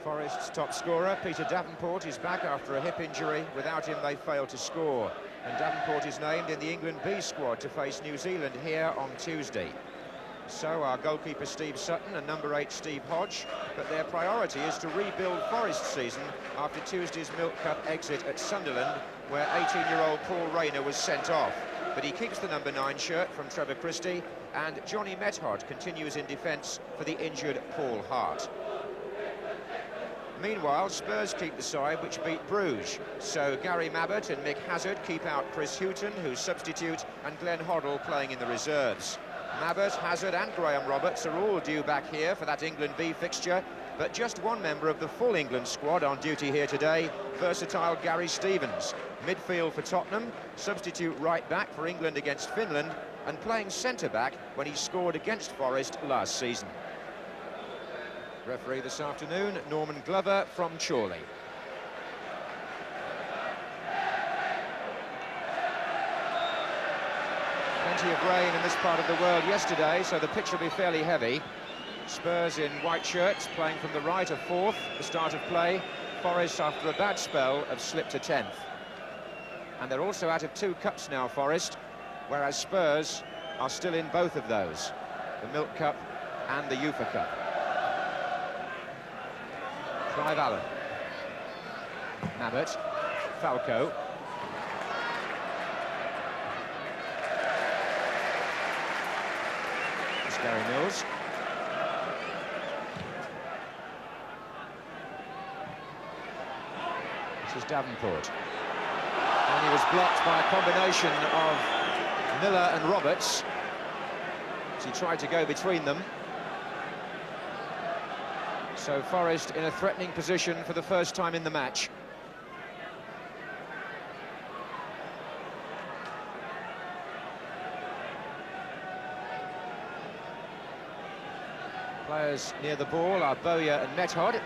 Forest's top scorer, Peter Davenport, is back after a hip injury. Without him, they failed to score. And Davenport is named in the England B squad to face New Zealand here on Tuesday. So are goalkeeper Steve Sutton and number 8 Steve Hodge, but their priority is to rebuild Forest's season after Tuesday's Milk Cup exit at Sunderland, where 18-year-old Paul Rayner was sent off. But he keeps the number 9 shirt from Trevor Christie, and Johnny Method continues in defence for the injured Paul Hart. Meanwhile, Spurs keep the side which beat Bruges, so Gary Mabbott and Micky Hazard keep out Chris Hughton, who's substitute, and Glenn Hoddle playing in the reserves. Mabbott, Hazard and Graham Roberts are all due back here for that England B fixture, but just one member of the full England squad on duty here today, versatile Gary Stevens. Midfield for Tottenham, substitute right-back for England against Finland, and playing centre-back when he scored against Forest last season. Referee this afternoon, Norman Glover from Chorley. Plenty of rain in this part of the world yesterday, so the pitch will be fairly heavy. Spurs in white shirts, playing from the right of 4th, the start of play. Forest, after a bad spell, have slipped to 10th. And they're also out of 2 cups now, Forest, whereas Spurs are still in both of those, the Milk Cup and the UEFA Cup. Clive Allen, Mabbott, Falco. It's Gary Mills. This is Davenport. And he was blocked by a combination of Miller and Roberts as he tried to go between them. So Forest in a threatening position for the first time in the match. Players near the ball are Bowyer and Method.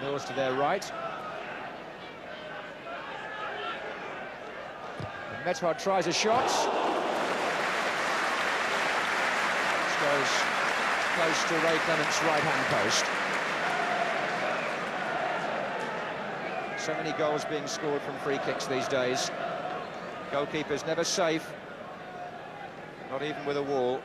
Mills to their right. And Method tries a shot. Goes close to Ray Clement's right-hand post. So many goals being scored from free kicks these days. Goalkeeper's never safe, not even with a wall.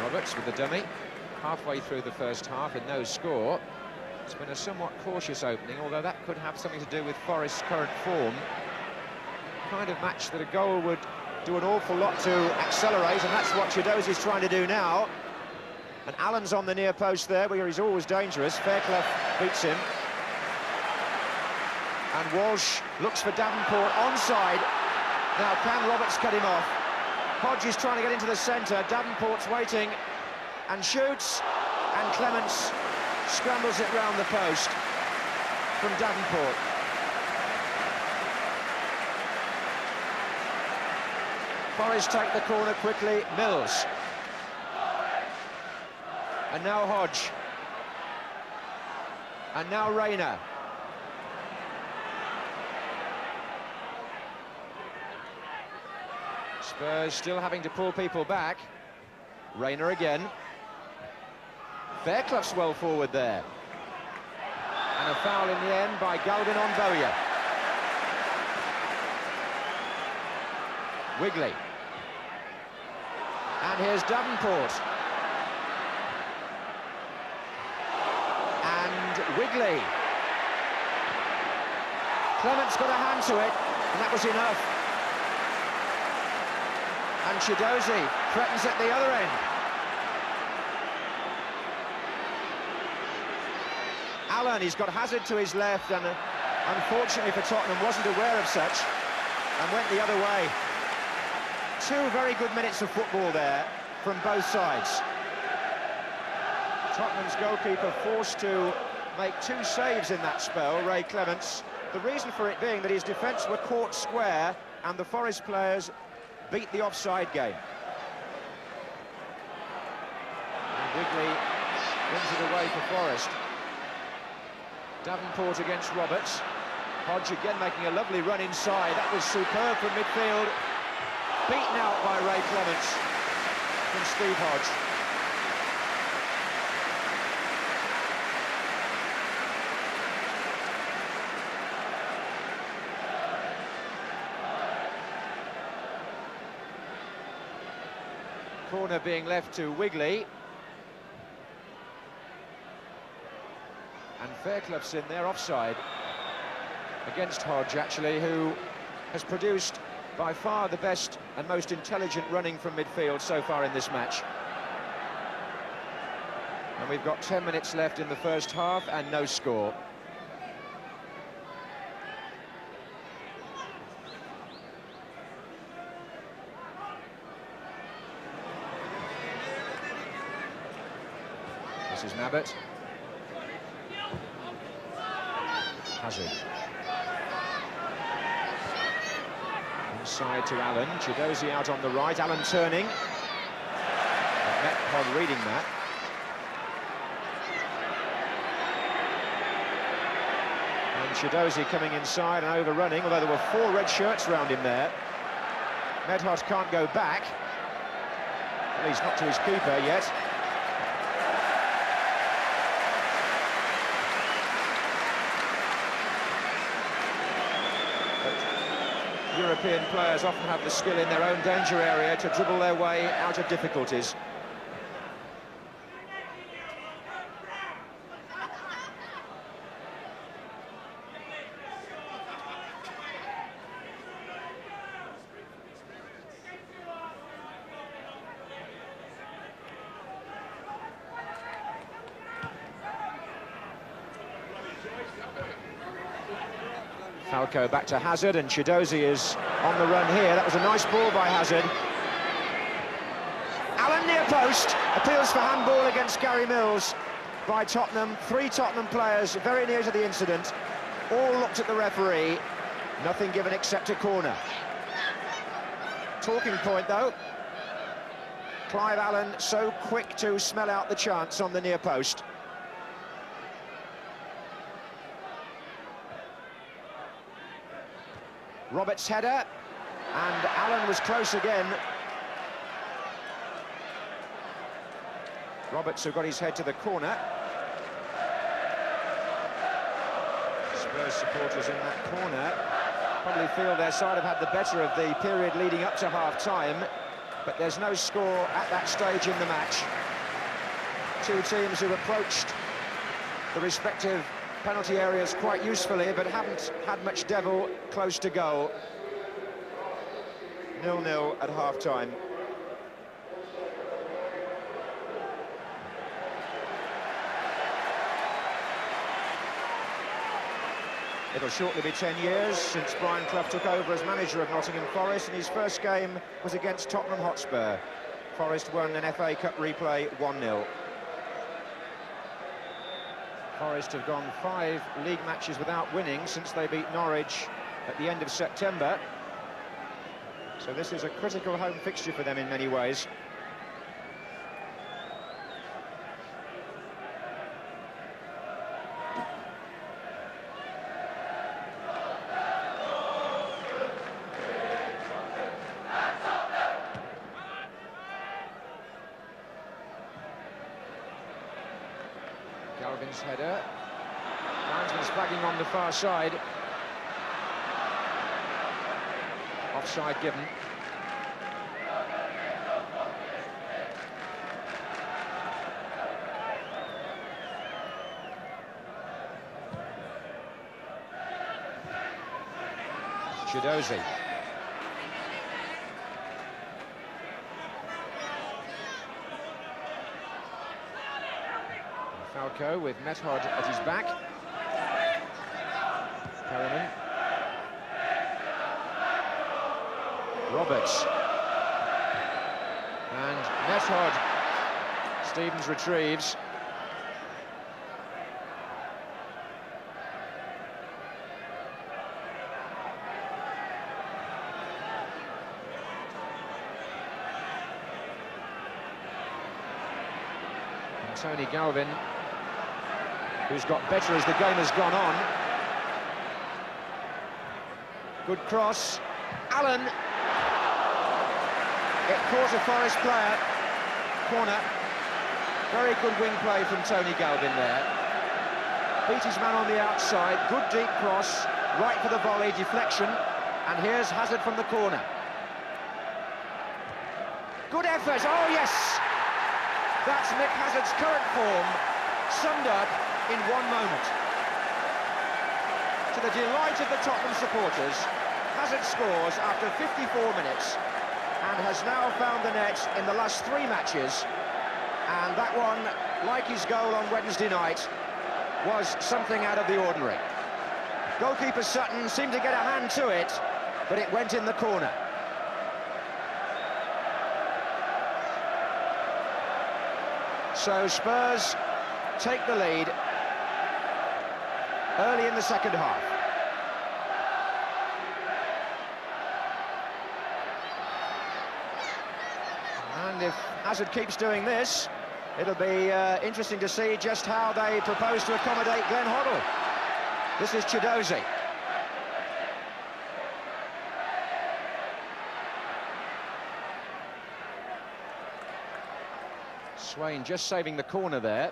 Roberts with the dummy, halfway through the first half and no score. It's been a somewhat cautious opening, although that could have something to do with Forest's current form. Kind of match that a goal would do an awful lot to accelerate, and that's what Chidozi's trying to do now. And Allen's on the near post there, where he's always dangerous. Fairclough beats him. And Walsh looks for Davenport onside. Now, can Roberts cut him off? Hodge is trying to get into the centre, Davenport's waiting and shoots, and Clements scrambles it round the post from Davenport. Forest take the corner quickly, Mills. And now Hodge. And now Rayner. Spurs still having to pull people back. Rayner again. Fairclough's well forward there. And a foul in the end by Galvin on Bowyer. Wigley. And here's Davenport. And Wigley. Clement's got a hand to it, and that was enough. And Chidozi threatens at the other end. Allen, he's got Hazard to his left, and unfortunately for Tottenham, wasn't aware of such, and went the other way. 2 very good minutes of football there from both sides. Tottenham's goalkeeper forced to make 2 saves in that spell, Ray Clements. The reason for it being that his defence were caught square, and the Forest players beat the offside game. Wigley wins it away for Forest. Davenport against Roberts. Hodge again making a lovely run inside. That was superb from midfield. Beaten out by Ray Clements from Steve Hodge. Corner being left to Wigley. And Fairclough's in there, offside. Against Hodge, actually, who has produced by far the best and most intelligent running from midfield so far in this match. And we've got 10 minutes left in the first half and no score. This is Nabbit. Hazard. Inside to Allen. Chidozie out on the right. Allen turning. Metcod reading that. And Chidozie coming inside and overrunning, although there were 4 red shirts round him there. Medhos can't go back. At least not to his keeper yet. European players often have the skill in their own danger area to dribble their way out of difficulties. Falco back to Hazard, and Chidozie is on the run here. That was a nice ball by Hazard. Allen near post, appeals for handball against Gary Mills by Tottenham. 3 Tottenham players very near to the incident, all looked at the referee. Nothing given except a corner. Talking point though. Clive Allen so quick to smell out the chance on the near post. Roberts' header, and Allen was close again. Roberts, who got his head to the corner. Spurs supporters in that corner probably feel their side have had the better of the period leading up to half-time, but there's no score at that stage in the match. 2 teams who approached the respective penalty areas quite usefully, but haven't had much devil close to goal. 0-0 at half-time. It'll shortly be 10 years since Brian Clough took over as manager of Nottingham Forest, and his first game was against Tottenham Hotspur. Forest won an FA Cup replay 1-0. Forest have gone 5 league matches without winning since they beat Norwich at the end of September. So this is a critical home fixture for them in many ways. Galvin's header. Linesman's flagging on the far side. Offside given. Chidozie. Falco with Method at his back. Perriman. Roberts. And Method. Stevens retrieves. Tony Galvin, who's got better as the game has gone on. Good cross. Allen. It caught a Forest player. Corner. Very good wing play from Tony Galvin there. Beat his man on the outside. Good deep cross. Right for the volley. Deflection. And here's Hazard from the corner. Good effort. Oh, yes. That's Micky Hazard's current form summed up in one moment. To the delight of the Tottenham supporters, Hazard scores after 54 minutes and has now found the net in the last 3 matches. And that one, like his goal on Wednesday night, was something out of the ordinary. Goalkeeper Sutton seemed to get a hand to it, but it went in the corner. So Spurs take the lead early in the second half. And if Hazard keeps doing this, it'll be interesting to see just how they propose to accommodate Glenn Hoddle. This is Chidozie. Swain just saving the corner there.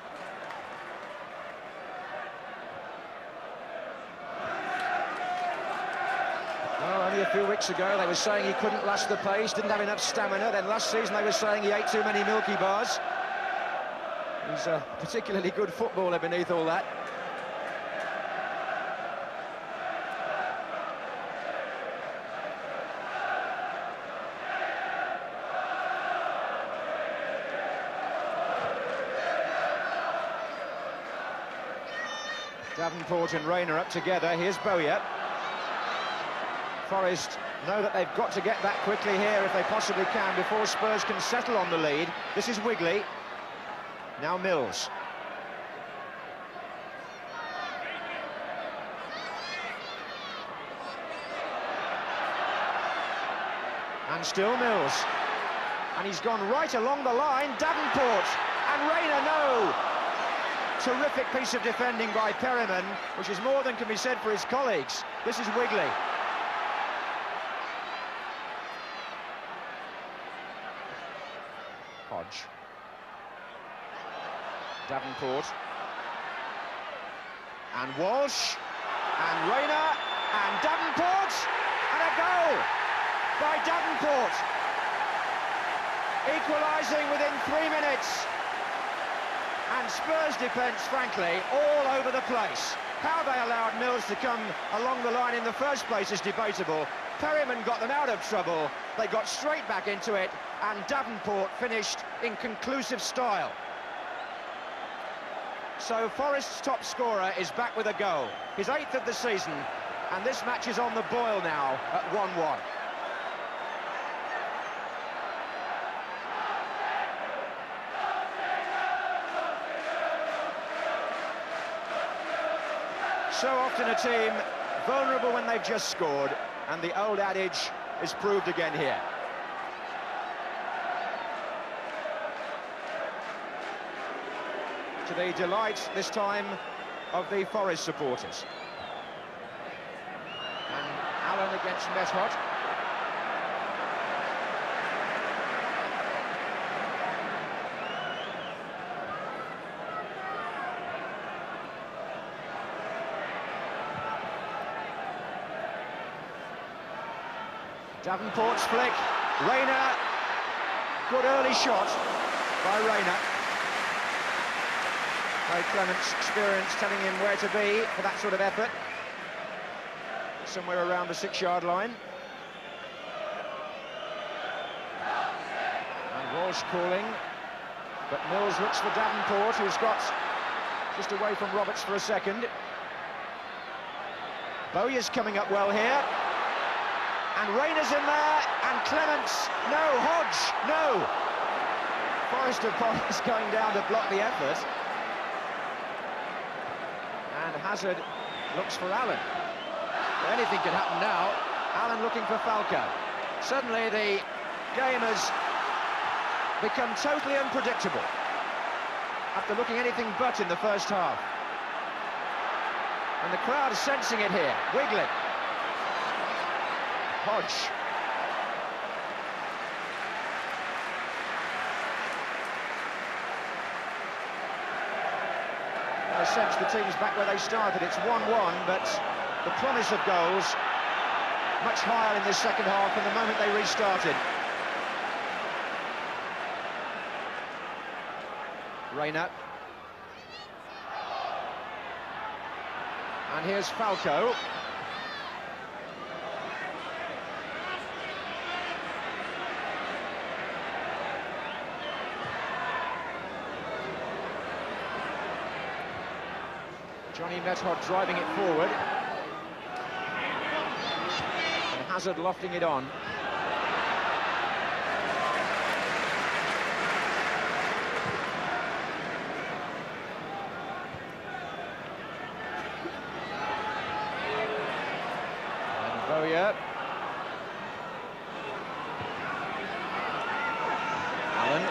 Well, only a few weeks ago they were saying he couldn't last the pace, didn't have enough stamina. Then last season they were saying he ate too many Milky Bars. He's a particularly good footballer beneath all that. Davenport and Rayner up together. Here's Bowyer. Forest know that they've got to get that quickly here if they possibly can before Spurs can settle on the lead. This is Wigley. Now Mills. And still Mills. And he's gone right along the line. Davenport and Rayner, no! Terrific piece of defending by Perryman, which is more than can be said for his colleagues. This is Wigley. Hodge. Davenport. And Walsh. And Rayner. And Davenport. And a goal by Davenport. Equalising within 3 minutes. And Spurs defence, frankly, all over the place. How they allowed Mills to come along the line in the first place is debatable. Perryman got them out of trouble. They got straight back into it, and Davenport finished in conclusive style. So Forest's top scorer is back with a goal, his 8th of the season, and this match is on the boil now at 1-1. So often a team vulnerable when they've just scored, and the old adage is proved again here. To the delight, this time, of the Forest supporters. And Allen against Methot. Davenport's flick, Rayner, good early shot by Rayner. Ray Clement's experience telling him where to be for that sort of effort. Somewhere around the 6-yard line. And Walsh calling, but Mills looks for Davenport, who's got just away from Roberts for a second. Bowyer's coming up well here. And Rayner's in there, and Clements, no, Hodge, no. Forest is going down to block the effort. And Hazard looks for Allen. Well, anything can happen now. Allen looking for Falco. Suddenly the game has become totally unpredictable. after looking anything but in the first half. And the crowd is sensing it here. Wiggly. Hodge. I sense the team's back where they started. It's 1-1, but the promise of goals much higher in this second half than the moment they restarted. Reina. And here's Falco. Johnny Method driving it forward. And Hazard lofting it on. And Bowyer. Allen.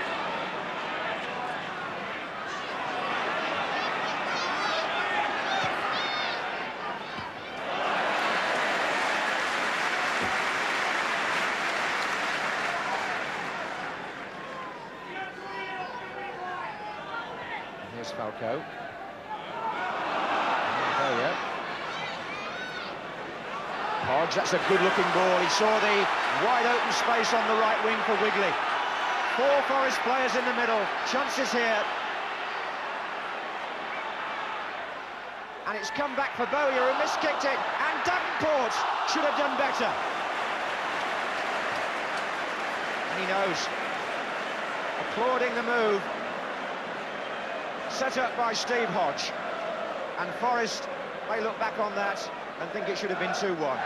Here's Falco. Bowyer. Hodge, that's a good-looking ball. He saw the wide-open space on the right wing for Wiggly. 4 Forest players in the middle. Chances here. And it's come back for Bowyer, who miskicked it. And Davenport should have done better. And he knows. Applauding the move. Set up by Steve Hodge. And Forest may look back on that and think it should have been 2-1.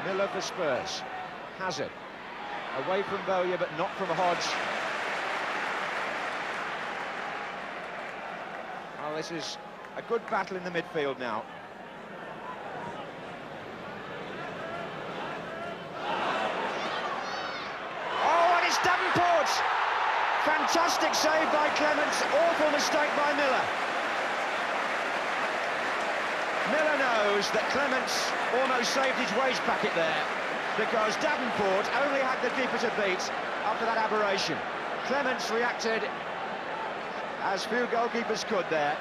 Miller for Spurs. Hazard. Away from Bowyer, but not from Hodge. Well, this is a good battle in the midfield now. Oh, and it's Davenport! Fantastic save by Clements, awful mistake by Miller. Miller knows that Clements almost saved his wage packet there, because Davenport only had the keeper to beat after that aberration. Clements reacted as few goalkeepers could there.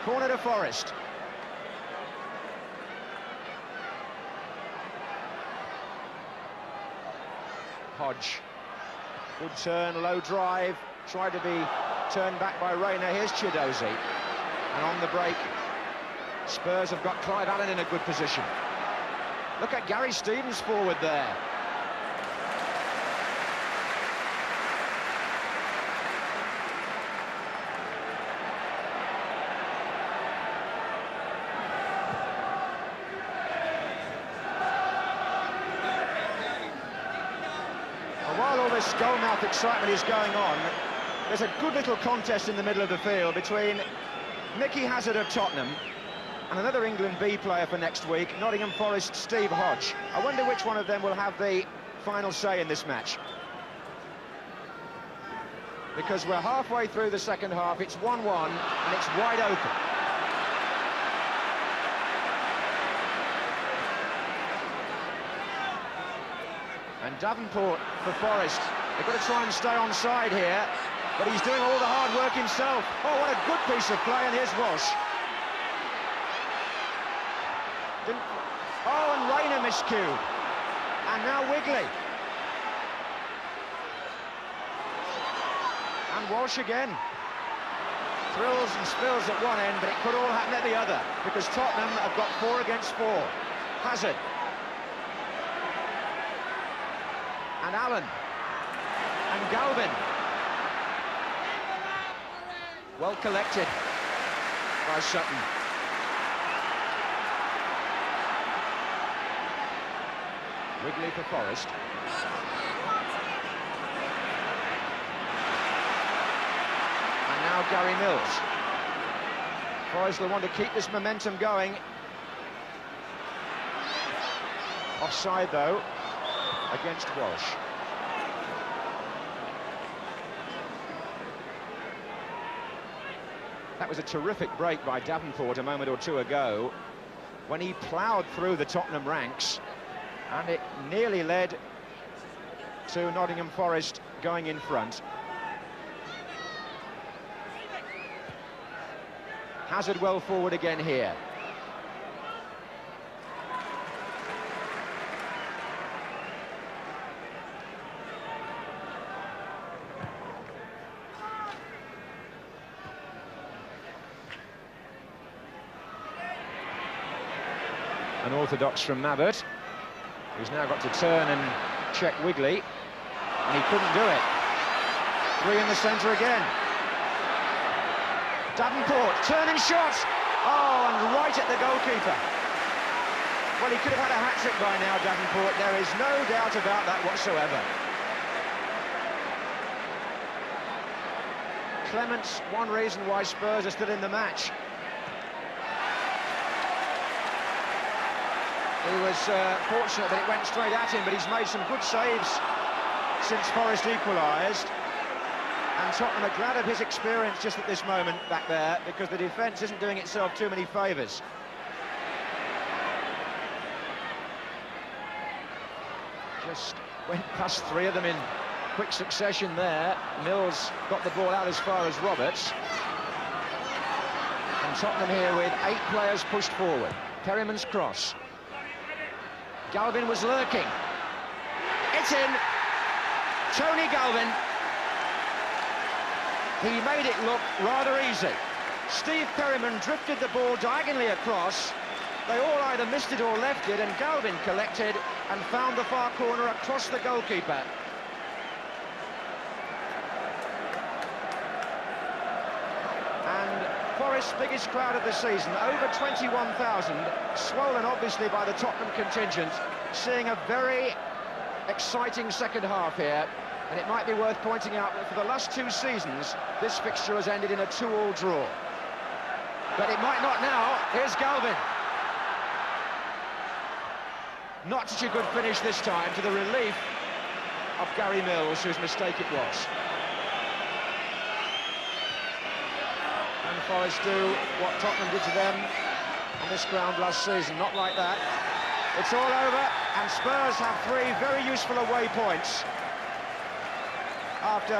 Corner to Forest. Hodge. Good turn, low drive. Tried to be turned back by Reina. Here's Chidozie. And on the break, Spurs have got Clive Allen in a good position. Look at Gary Stevens forward there. While all this goal-mouth excitement is going on, there's a good little contest in the middle of the field between Micky Hazard of Tottenham and another England B player for next week, Nottingham Forest Steve Hodge. I wonder which one of them will have the final say in this match. Because we're halfway through the second half, it's 1-1 and it's wide open. And Davenport for Forest. They've got to try and stay onside here, but he's doing all the hard work himself. Oh, what a good piece of play, and here's Walsh. Oh, and Reina miscued. And now Wiggly. And Walsh again. Thrills and spills at one end, but it could all happen at the other, because Tottenham have got 4 against 4. Hazard. And Allen. And Galvin. Well collected by Sutton. Wiggly for Forest. And now Gary Mills. Forest will want to keep this momentum going. Offside, though, against Walsh. That was a terrific break by Davenport a moment or two ago when he ploughed through the Tottenham ranks, and it nearly led to Nottingham Forest going in front. Hazard well forward again here. Unorthodox from Mabbutt, who's now got to turn and check Wigley, and he couldn't do it. Three in the centre again. Davenport, turning shot! Oh, and right at the goalkeeper. Well, he could have had a hat-trick by now, Davenport. There is no doubt about that whatsoever. Clement's one reason why Spurs are still in the match. He was fortunate that it went straight at him, but he's made some good saves since Forest equalised. And Tottenham are glad of his experience just at this moment back there, because the defence isn't doing itself too many favours. Just went past three of them in quick succession there. Mills got the ball out as far as Roberts. And Tottenham here with 8 players pushed forward. Perryman's cross. Galvin was lurking. It's in. Tony Galvin. He made it look rather easy. Steve Perryman drifted the ball diagonally across. They all either missed it or left it, and Galvin collected and found the far corner across the goalkeeper. Forest's biggest crowd of the season, over 21,000, swollen obviously by the Tottenham contingent, seeing a very exciting second half here. And it might be worth pointing out that for the last 2 seasons, this fixture has ended in a 2-2 draw. But it might not now. Here's Galvin. Not such a good finish this time, to the relief of Gary Mills, whose mistake it was. And Forest do what Tottenham did to them on this ground last season. Not like that. It's all over, and Spurs have 3 very useful away points. After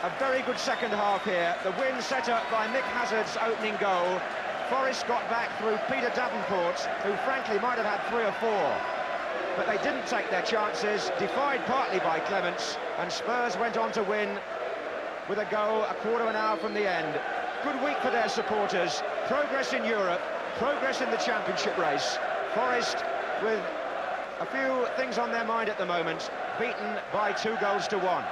a very good second half here, the win set up by Micky Hazard's opening goal. Forest got back through Peter Davenport, who frankly might have had 3 or 4. But they didn't take their chances, defied partly by Clements, and Spurs went on to win with a goal a quarter of an hour from the end. Good week for their supporters, progress in Europe, progress in the championship race. Forest with a few things on their mind at the moment, beaten by 2-1.